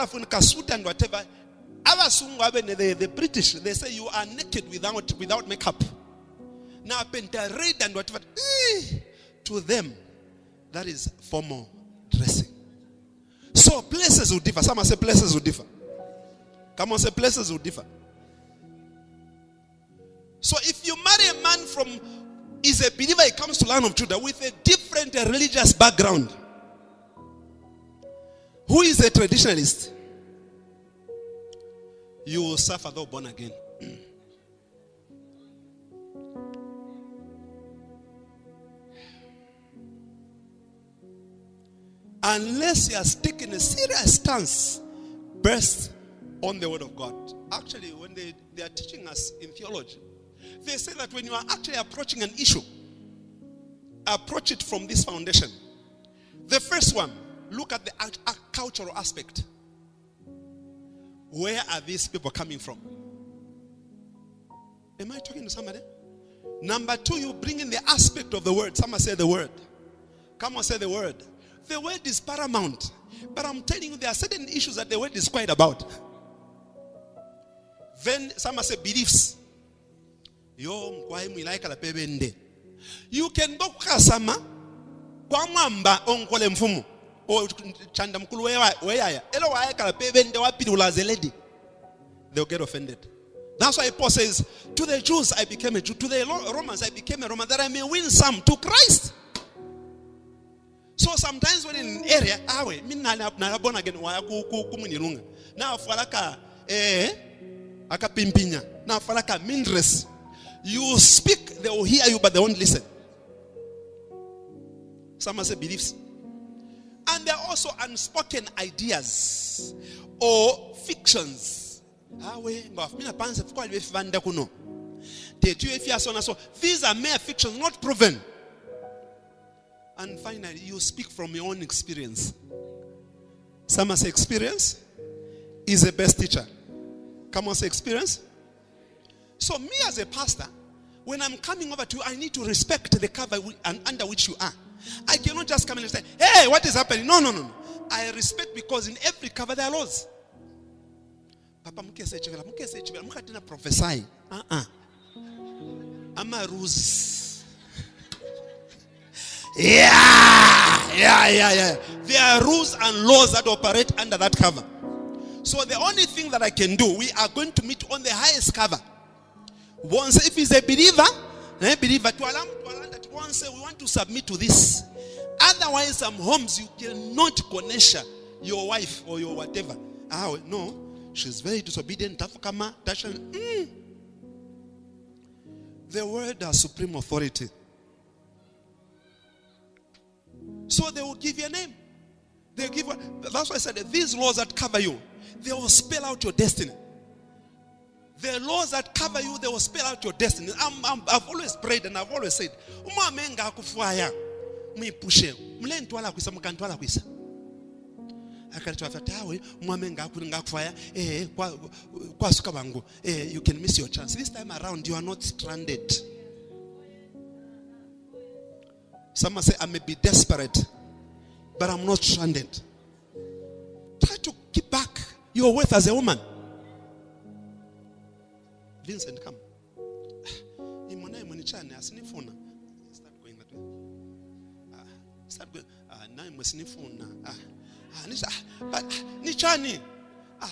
colorful suit and whatever. The British, they say you are naked without makeup. Now red and whatever. To them, that is formal dressing. So places will differ. Someone say places will differ. Come on, say places will differ. So if you marry a man is a believer, he comes to land of Judah with a different religious background, who is a traditionalist, you will suffer though born again. Unless he has taken a serious stance based on the word of God. Actually, when they are teaching us in theology, they say that when you are actually approaching an issue, approach it from this foundation. The first one, look at the cultural aspect. Where are these people coming from? Am I talking to somebody? Number two, you bring in the aspect of the word. Someone say the word. Come on, say the word. The word is paramount. But I'm telling you, there are certain issues that the word is quiet about. Then someone say beliefs. You can go kasama kwa mwamba onkole mfumu o chanda mkulu weyaya elo waekala pebende wapili ulazeledi. They'll get offended. That's why Paul says, to the Jews I became a Jew, to the Romans I became a Roman, that I may win some to Christ. So sometimes when in an area, na born again kumunirunga. Na falaka akapimpinya. Na falaka mindress. You speak, they will hear you, but they won't listen. Someone say beliefs. And there are also unspoken ideas or fictions. These are mere fictions, not proven. And finally, you speak from your own experience. Someone say experience is the best teacher. Come on, say experience. So me as a pastor, when I'm coming over to you, I need to respect the cover under which you are. I cannot just come in and say, hey, what is happening? No. I respect because in every cover there are laws. Papa mukatena prophesy. I'm a ruse. Yeah. There are rules and laws that operate under that cover. So the only thing that I can do, we are going to meet on the highest cover. Once, if he's a believer, to allow that once we want to submit to this. Otherwise, some homes you cannot connect your wife or your whatever. No, she's very disobedient. The word has supreme authority. So they will give you a name. That's why I said that these laws that cover you, they will spell out your destiny. The laws that cover you, they will spell out your destiny. I've always prayed and I've always said, you can miss your chance. This time around, you are not stranded. Someone say, I may be desperate, but I'm not stranded. Try to keep back your worth as a woman. Vincent, come. Start going that way. Start going. But Nichani.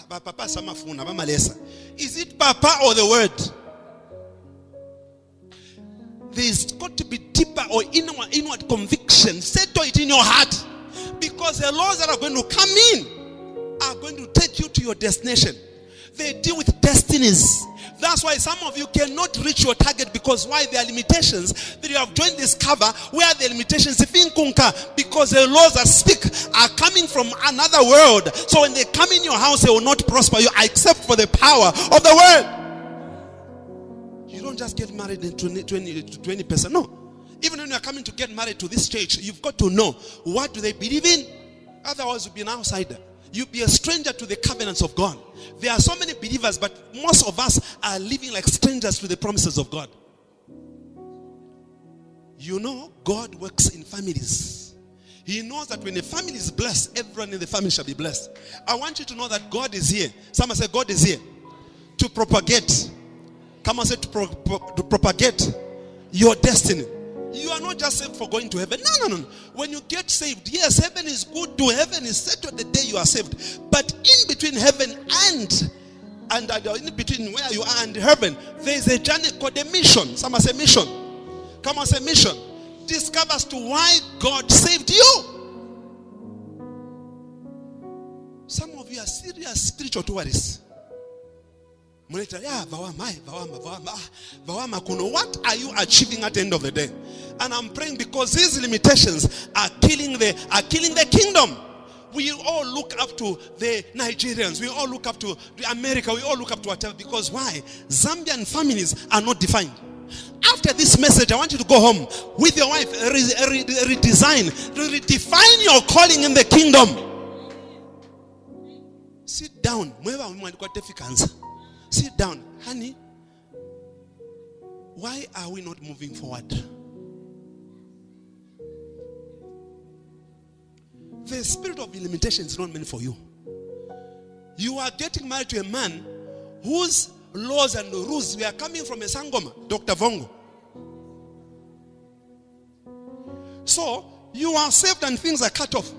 But Papa Samafuna, Malesa. Is it Papa or the word? There's got to be deeper or inward conviction. Settle it in your heart. Because the laws that are going to come in are going to take you to your destination. They deal with destinies. That's why some of you cannot reach your target, because why? There are limitations. That you have joined this cover where the limitations, because the laws that speak are coming from another world. So when they come in your house, they will not prosper you except for the power of the word. You don't just get married to 20%. No. Even when you're coming to get married to this church, you've got to know, what do they believe in? Otherwise, you'll be an outsider. You'll be a stranger to the covenants of God. There are so many believers, but most of us are living like strangers to the promises of God. You know, God works in families. He knows that when a family is blessed, everyone in the family shall be blessed. I want you to know that God is here. Someone say, God is here to propagate. Come on, say to propagate your destiny. You are not just saved for going to heaven. No. When you get saved, yes, heaven is good. To heaven is settled the day you are saved. But in between heaven and in between where you are and heaven, there is a journey called a mission. Someone say mission. Come on, say mission. Discover as to why God saved you. Some of you are serious spiritual tourists. What are you achieving at the end of the day? And I'm praying because these limitations are killing the kingdom. We all look up to the Nigerians. We all look up to America. We all look up to whatever. Because why? Zambian families are not defined. After this message, I want you to go home with your wife, redefine your calling in the kingdom. Sit down. Sit down. Honey, why are we not moving forward? The spirit of limitation is not meant for you. You are getting married to a man whose laws and rules were coming from a Sangoma, Dr. Vongo. So, you are saved and things are cut off.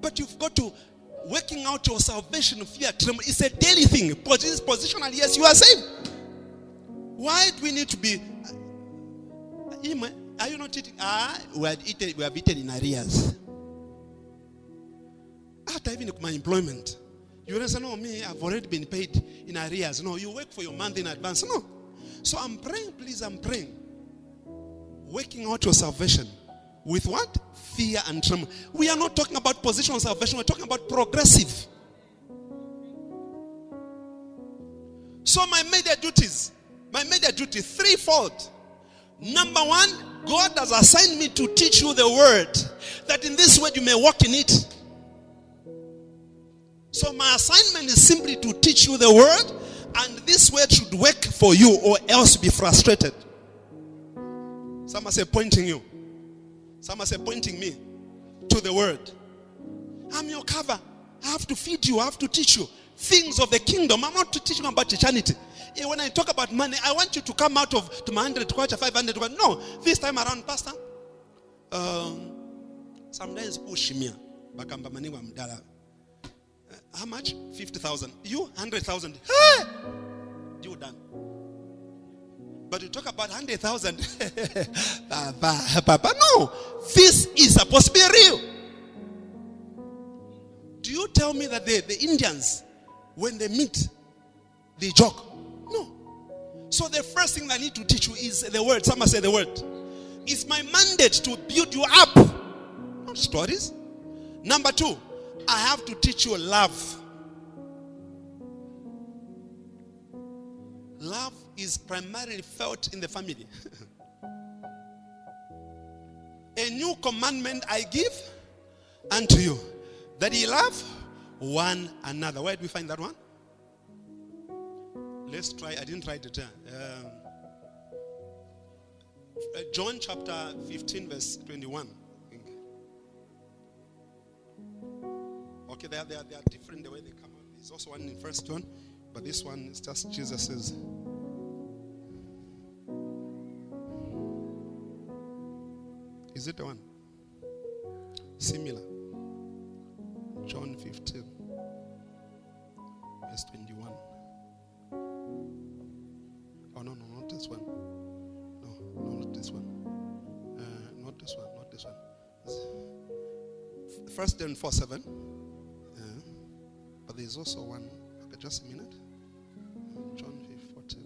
But you've got to working out your salvation, fear, tremble. It's a daily thing. Positional, yes, you are saved. Why do we need to be? Are you not eating? We have eaten in arrears. After even my employment, you don't say, no, me, I've already been paid in arrears. No, you work for your month in advance. No. So I'm praying, please, I'm praying. Working out your salvation with what? Fear and tremble. We are not talking about positional salvation. We're talking about progressive. So my major duty, threefold. Number one, God has assigned me to teach you the word, that in this word you may walk in it. So my assignment is simply to teach you the word, and this word should work for you, or else be frustrated. Someone say pointing you. Someone say pointing me to the word. I'm your cover. I have to feed you. I have to teach you things of the kingdom. I'm not teaching about eternity. When I talk about money, I want you to come out of to my 100 kwacha, 500 kwacha. No, this time around, Pastor. Sometimes push me. How much? 50,000. You 100,000. Hey! You done. But you talk about 100,000. Papa, no. This is supposed to be real. Do you tell me that the Indians, when they meet, they joke? No. So the first thing I need to teach you is the word. Someone say the word. It's my mandate to build you up. Not stories. Number two, I have to teach you love. Love is primarily felt in the family. A new commandment I give unto you, that ye love one another. Where do we find that one? Let's try. I didn't write it down. John chapter 15 verse 21. Okay, they are different the way they come out. There's also one in 1 John, but this one is just Jesus says. Is it the one? Similar. John 15, verse 21. Oh, no, not this one. No, not this one. Not this one. 1 John 4:7. But there's also one. Okay, just a minute. John 14.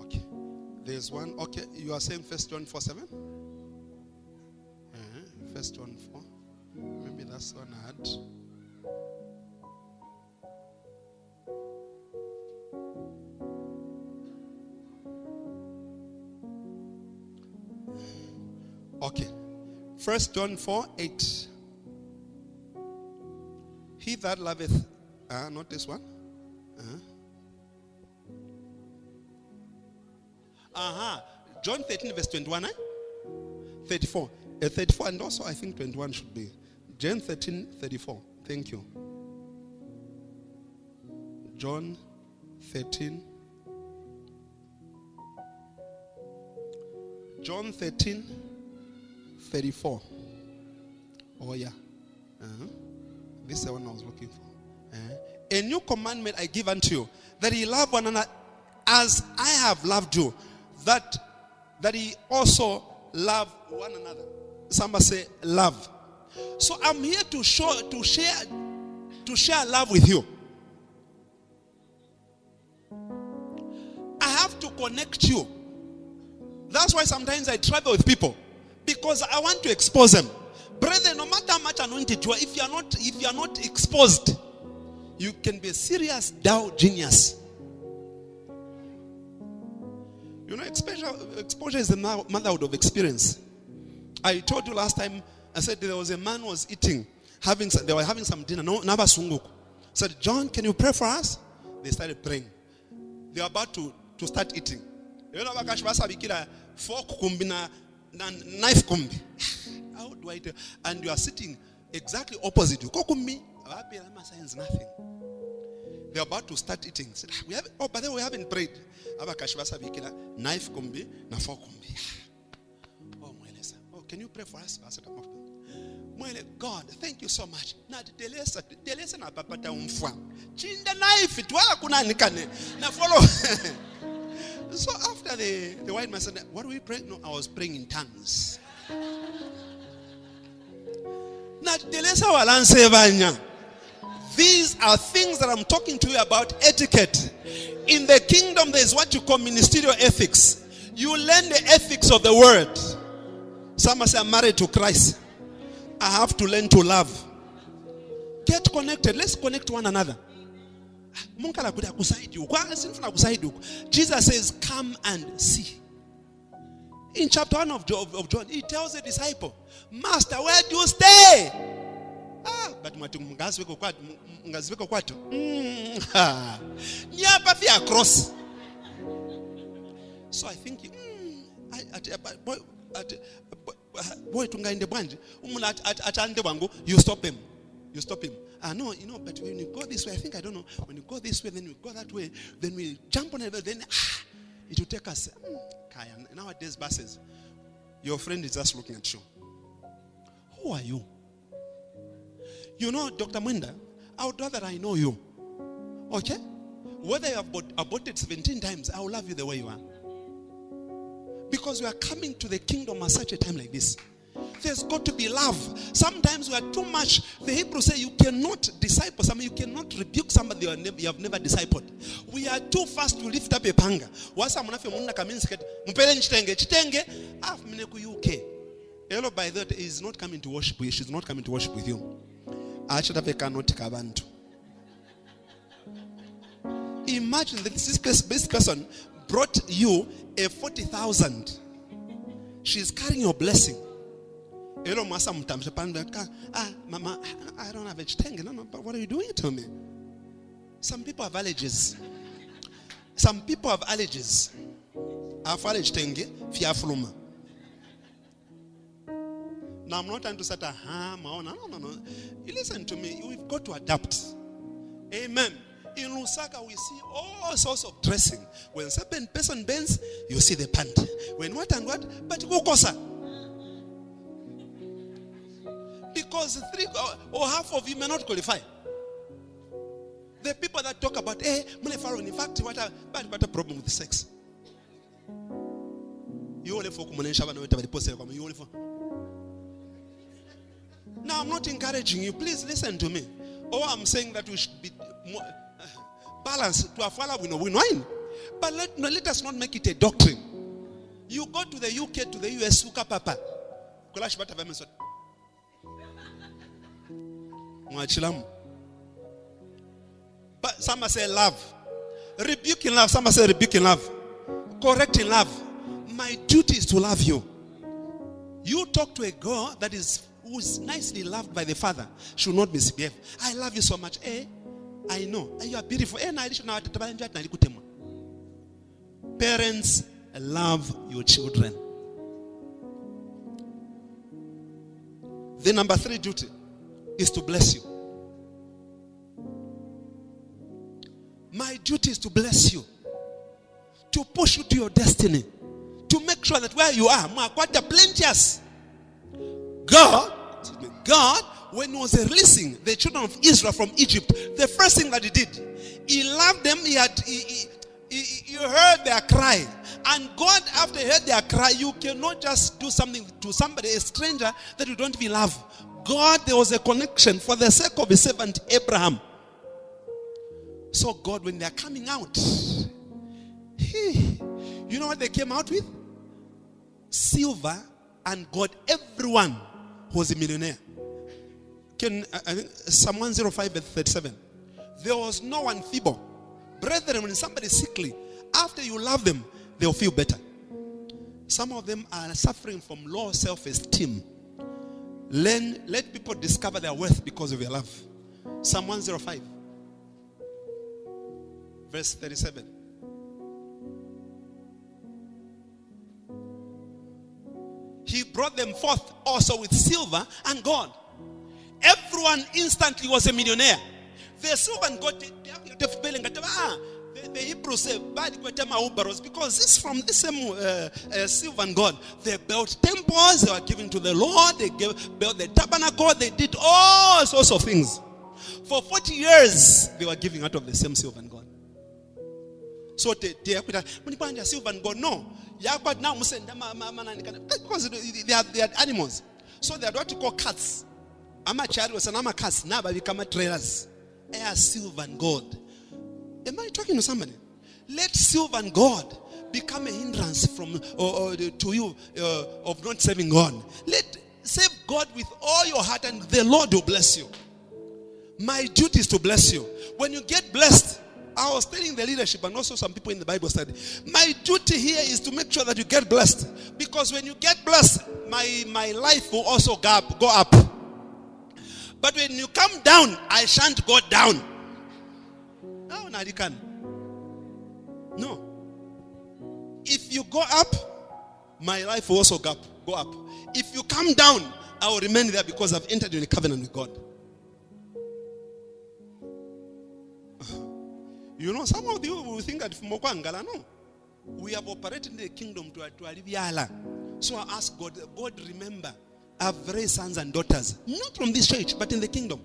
Okay. There's one. Okay, you are saying 1 John 4:7? 1 John 4. Maybe that's one I had. Okay. 1 John 4:8. He that loveth, not this one. John 13 verse 21, 34. 34 and also I think 21 should be. John 13, 34. Thank you. John 13. John 13, 34. Oh yeah. This is the one I was looking for. A new commandment I give unto you, that ye love one another as I have loved you, that ye also love one another. Somebody say love. So I'm here to share love with you. I have to connect you. That's why sometimes I travel with people, because I want to expose them. Brother, no matter how much anointed you are, if you are not exposed, you can be a serious Dow genius. You know, exposure is the motherhood of experience. I told you last time, I said there was a man who was eating, they were having some dinner. Said, John, can you pray for us? They started praying. They were about to start eating. You know, fork kumbi na knife kumbi. How do I tell? And you are sitting exactly opposite you. Nothing. They're about to start eating. Said, by the way, we haven't prayed. Knife kumbi na fork kumbi. Oh, can you pray for us? God, thank you so much. Delesa na papata umfwa. Chinda knife itwala kuna nikane. Na follow. So after the white man said, what do we pray? No, I was praying in tongues. These are things that I'm talking to you about etiquette. In the kingdom, there is what you call ministerial ethics. You learn the ethics of the word. Some say, I'm married to Christ. I have to learn to love. Get connected. Let's connect to one another. Jesus says, come and see. In chapter 1 of John, he tells the disciple, Master, where do you stay? But cross. So I think you stop him. You stop him. No, but when you go this way, I think, I don't know. When you go this way, then we go that way, then we jump on it, then it will take us. Nowadays, buses, your friend is just looking at you. Who are you? You know, Dr. Mwenda, I would rather I know you. Okay? Whether you have aborted 17 times, I will love you the way you are. Because we are coming to the kingdom at such a time like this. There's got to be love. Sometimes we are too much. The Hebrews say you cannot disciple somebody. You cannot rebuke somebody you have never discipled. We are too fast to lift up a panga. Hello, by that, he is not coming to worship with you. She's not coming to worship with you. Imagine that this person brought you a 40,000. She's carrying your blessing. Mama, I don't have a chitenge. No, but what are you doing to me? Some people have allergies. I have allergy fiafluma. Now I'm not trying to start no. You listen to me. We've got to adapt. Amen. In Lusaka, we see all sorts of dressing. When certain person bends, you see the pant. When what and what, but gokosa. Because 3 or half of you may not qualify. The people that talk about, in fact, what a problem with sex. You only for Now I'm not encouraging you. Please listen to me. Or I'm saying that we should be more balanced to follow win. But let us not make it a doctrine. You go to the UK, to the US, suka papa. But some say love. Rebuke in love. Some say rebuke in love. Correct in love. My duty is to love you. You talk to a girl who is nicely loved by the father. She will not misbehave. I love you so much. I know. You are beautiful. Parents, love your children. The number 3 duty is to bless you. My duty is to bless you, to push you to your destiny, to make sure that where you are, plenteous. God, when he was releasing the children of Israel from Egypt, the first thing that he did, he loved them. He heard their cry. And God, after he heard their cry, you cannot just do something to somebody, a stranger, that you don't even love. God, there was a connection for the sake of his servant Abraham. So God, when they are coming out, you know what they came out with? Silver and gold. Everyone was a millionaire. I think Psalm 105 verse 37. There was no one feeble. Brethren, when somebody is sickly, after you love them, they'll feel better. Some of them are suffering from low self-esteem. Let people discover their worth because of your love. Psalm 105 verse 37. He brought them forth also with silver and gold. Everyone instantly was a millionaire. The silver and gold, the Hebrews say, because it's from this same silver and gold. They built temples, they were giving to the Lord, they built the tabernacle, they did all sorts of things. For 40 years, they were giving out of the same silver and gold. So they silver and gold, no. Because they are animals. So they are what you call cats. Amacharios and amakas now become trailers. They are silver and gold. Am I talking to somebody? Let silver and gold become a hindrance to you of not serving God. Save God with all your heart and the Lord will bless you. My duty is to bless you. When you get blessed, I was telling the leadership and also some people in the Bible study, my duty here is to make sure that you get blessed. Because when you get blessed, my life will also go up. But when you come down, I shan't go down. No, Nadikan. No. If you go up, my life will also go up. If you come down, I will remain there because I've entered in a covenant with God. You know, some of you will think that no. We have operated in the kingdom to Aliviala. So I ask God, remember, I've raised sons and daughters, not from this church, but in the kingdom.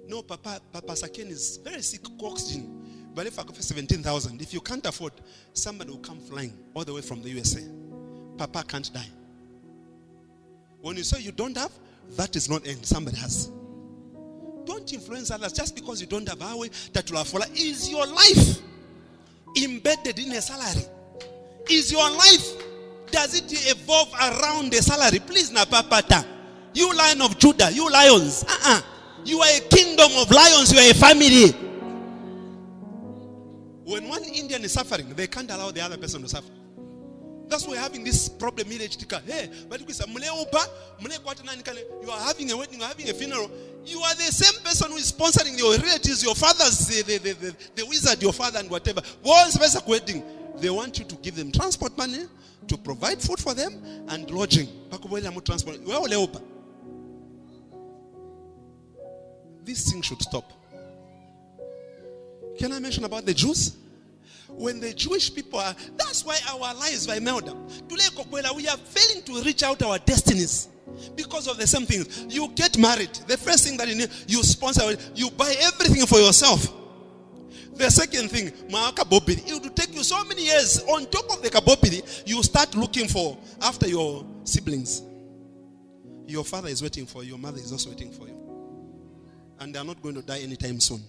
No, Papa Saken is very sick, oxygen. But if I offer 17,000, if you can't afford, somebody will come flying all the way from the USA. Papa can't die. When you say you don't have, that is not end. Somebody has. Don't influence others just because you don't have a way that will follow. Is your life embedded in a salary? Is your life, does it evolve around a salary? Please, Napapata. You Lion of Judah, you lions. You are a kingdom of lions, you are a family. When one Indian is suffering, they can't allow the other person to suffer. That's why we're having this problem. Hey, but you are having a wedding, you are having a funeral. You are the same person who is sponsoring your relatives, your fathers, the wizard, your father, and whatever. Once there's a wedding, they want you to give them transport money, to provide food for them, and lodging. This thing should stop. Can I mention about the Jews? When the Jewish people are, that's why our lives are melted. We are failing to reach out our destinies because of the same things. You get married, the first thing that you need, you sponsor, you buy everything for yourself. The second thing, it will take you so many years. On top of the kabopidi, you start looking for after your siblings. Your father is waiting for you, your mother is also waiting for you. And they are not going to die anytime soon.